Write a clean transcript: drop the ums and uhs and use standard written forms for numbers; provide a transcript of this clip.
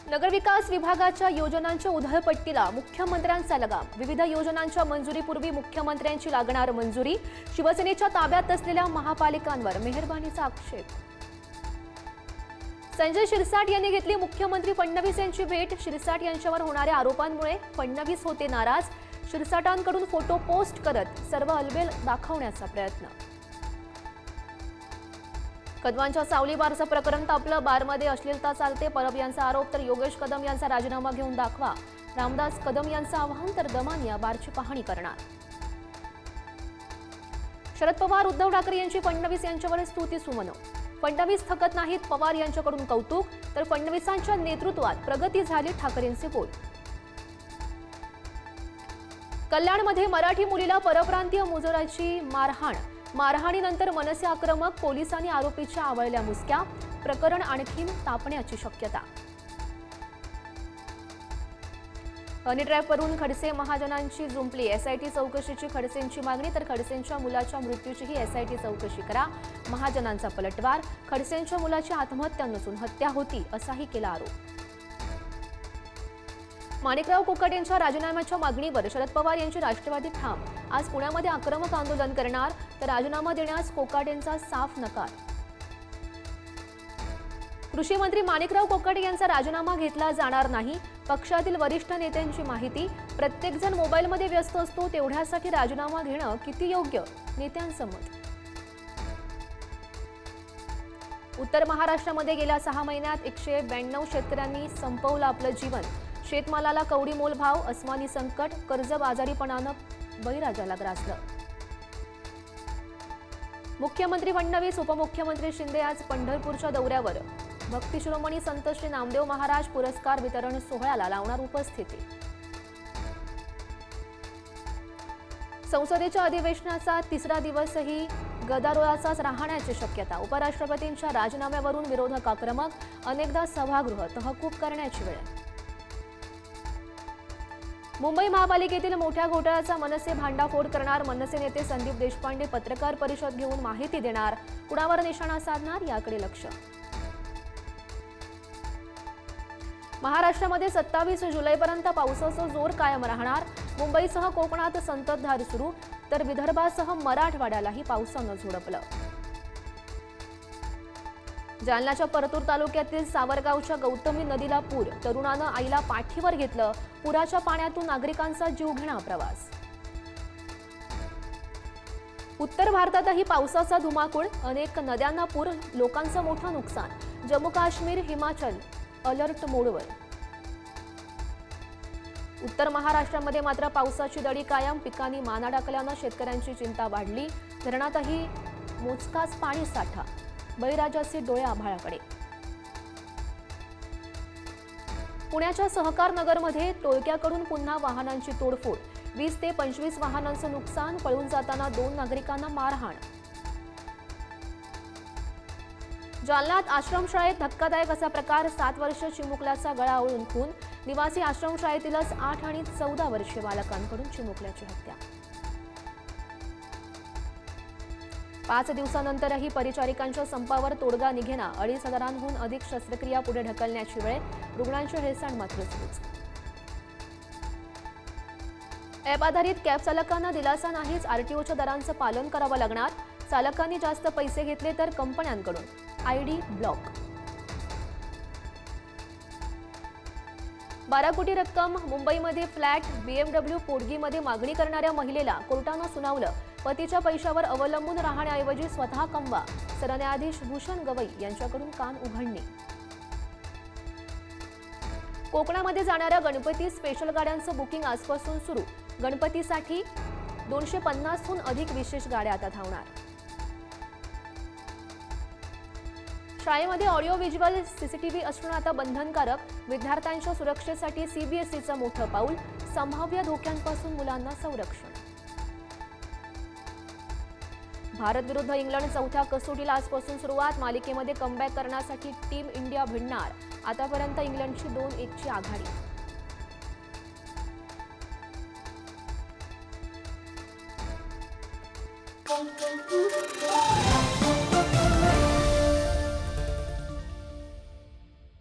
नगरविकास विभागाच्या योजनांच्या उधळपट्टीला मुख्यमंत्र्यांचा लगाम। विविध योजनांच्या मंजुरीपूर्वी मुख्यमंत्र्यांची लागणार मंजुरी। शिवसेनेच्या ताब्यात असलेल्या महापालिकांवर मेहरबानीचा आक्षेप। संजय शिरसाट यांनी घेतली मुख्यमंत्री फडणवीस यांची भेट। शिरसाट यांच्यावर होणाऱ्या आरोपांमुळे फडणवीस होते नाराज। शिरसाटांकडून फोटो पोस्ट करत सर्व अलबेल दाखवण्याचा प्रयत्न। कदमांच्या सावली बारचं प्रकरण तापलं। बारमध्ये अश्लीलता चालते, परब यांचा आरोप तर योगेश कदम यांचा राजीनामा घेऊन दाखवा। रामदास कदम यांचं आवाहन तर दमानिया बारची पाहणी करणार। शरद पवार उद्धव ठाकरे यांची फडणवीस यांच्यावर स्तुती सुमन। फडणवीस थकत नाहीत, पवार यांच्याकडून कौतुक तर फडणवीसांच्या नेतृत्वात प्रगती झाली, ठाकरेंचे बोल। कल्याणमध्ये मराठी मुलीला परप्रांतीय मुजराची मारहाण। मारहाणीनंतर मनसे आक्रमक, पोलिसांनी आरोपीच्या आवळल्या मुसक्या। प्रकरण आणखी तापण्याची शक्यता। हनी ट्रॅपवरून खडसे महाजनांची जुंपली। एसआयटी चौकशीची खडसेंची मागणी तर खडसेंच्या मुलाच्या मृत्यूचीही एसआयटी चौकशी करा। महाजनांचा पलटवार। खडसेंच्या मुलाची आत्महत्या नसून हत्या होती असाही केला आरोप। माणिकराव कोकाट यांच्या राजीनाम्याच्या मागणीवर शरद पवार यांची राष्ट्रवादी ठाम। आज पुण्यामध्ये आक्रमक आंदोलन करणार तर राजीनामा देण्यास कोकाट यांचा साफ नकार। कृषी मंत्री माणिकराव कोकाटे यांचा राजीनामा घेतला जाणार नाही। पक्षातील वरिष्ठ नेत्यांची माहिती। प्रत्येकजण मोबाईलमध्ये व्यस्त असतो, तेवढ्यासाठी राजीनामा घेणं किती योग्य, नेत्यांचं मत। उत्तर महाराष्ट्रामध्ये गेल्या 6 महिन्यात 192 शेतकऱ्यांनी संपवलं आपलं जीवन। शेतमालाला कवडी मोल भाव, अस्मानी संकट, कर्जबाजारीपणानं बळीराजाला ग्रासलं। मुख्यमंत्री फडणवीस, उपमुख्यमंत्री शिंदे आज पंढरपूरच्या दौऱ्यावर। भक्ती शिरोमणी संत श्री नामदेव महाराज पुरस्कार वितरण सोहळ्याला लावणार उपस्थिती। संसदेच्या अधिवेशनाचा तिसरा दिवसही गदारोळाचाच राहण्याची शक्यता। उपराष्ट्रपतींच्या राजीनाम्यावरून विरोधक आक्रमक, अनेकदा सभागृह तहकूब करण्याची वेळ। मुंबई महापालिकेतील मोठ्या घोटाळ्याचा मनसे भांडाफोड करणार। मनसे नेते संदीप देशपांडे पत्रकार परिषद घेऊन माहिती देणार। कुणावर निशाणा साधणार, याकडे लक्ष। महाराष्ट्रामध्ये 27 जुलैपर्यंत पावसाचा जोर कायम राहणार। मुंबईसह कोकणात संततधार सुरू तर विदर्भासह मराठवाड्यालाही पावसानं झोडपलं। जालन्याच्या परतूर तालुक्यातील सावरगावच्या गौतमी नदीला पूर। तरुणानं आईला पाठीवर घेतलं। पुराच्या पाण्यातून नागरिकांचा जीवघेणा प्रवास। उत्तर भारतातही पावसाचा धुमाकूळ। अनेक नद्यांना पूर, लोकांचं मोठं नुकसान। जम्मू काश्मीर, हिमाचल अलर्ट मोडवर। उत्तर महाराष्ट्रामध्ये मात्र पावसाची दडी कायम। पिकांनी माना टाकल्यानं शेतकऱ्यांची चिंता वाढली। धरणातही मोजकाच पाणी साठा। बळीराजाचे डोळे आभाळाकडे। पुण्याच्या सहकार नगरमध्ये टोळक्याकडून पुन्हा वाहनांची तोडफोड। 20 ते 25 वाहनांचं नुकसान। पळून जाताना 2 नागरिकांना मारहाण। जालन्यात आश्रमशाळेत धक्कादायक असा प्रकार। 7 वर्ष चिमुकल्याचा गळा आवळून खून। निवासी आश्रमशाळेतीलच 8 आणि 14 वर्षीय बालकांकडून चिमुकल्याची हत्या। 5 दिवसानंतरही परिचारिकांच्या संपावर तोडगा निघेना। 2,500हून अधिक शस्त्रक्रिया पुढे ढकलण्याची वेळ। रुग्णांची हेळसांड मात्र सुरूच। ॲप आधारित कॅब चालकांना दिलासा नाहीच। आरटीओच्या दरांचं पालन करावं लागणार। चालकांनी जास्त पैसे घेतले तर कंपन्यांकडून आयडी ब्लॉक। 12 कोटी रक्कम मुंबईमध्ये फ्लॅट। BMW पोटगीमध्ये मागणी करणाऱ्या महिलेला कोर्टानं सुनावलं। पतीच्या पैशावर अवलंबून राहण्याऐवजी स्वतः कमवा। सरन्यायाधीश भूषण गवई यांच्याकडून कान उघडणी। कोकणामध्ये जाणाऱ्या गणपती स्पेशल गाड्यांचं बुकिंग आजपासून सुरू। गणपतीसाठी 250हून अधिक विशेष गाड्या आता धावणार। शाळेमध्ये ऑडिओ व्हिज्युअल सीसीटीव्ही असणं आता बंधनकारक। विद्यार्थ्यांच्या सुरक्षेसाठी सीबीएसईचं मोठं पाऊल। संभाव्य धोक्यांपासून मुलांना संरक्षण। भारत विरुद्ध इंग्लंड चौथ्या कसोटीला आजपासून सुरुवात। मालिकेमध्ये कमबॅक करण्यासाठी टीम इंडिया भिडणार। आतापर्यंत इंग्लंडची 2-1ची आघाडी।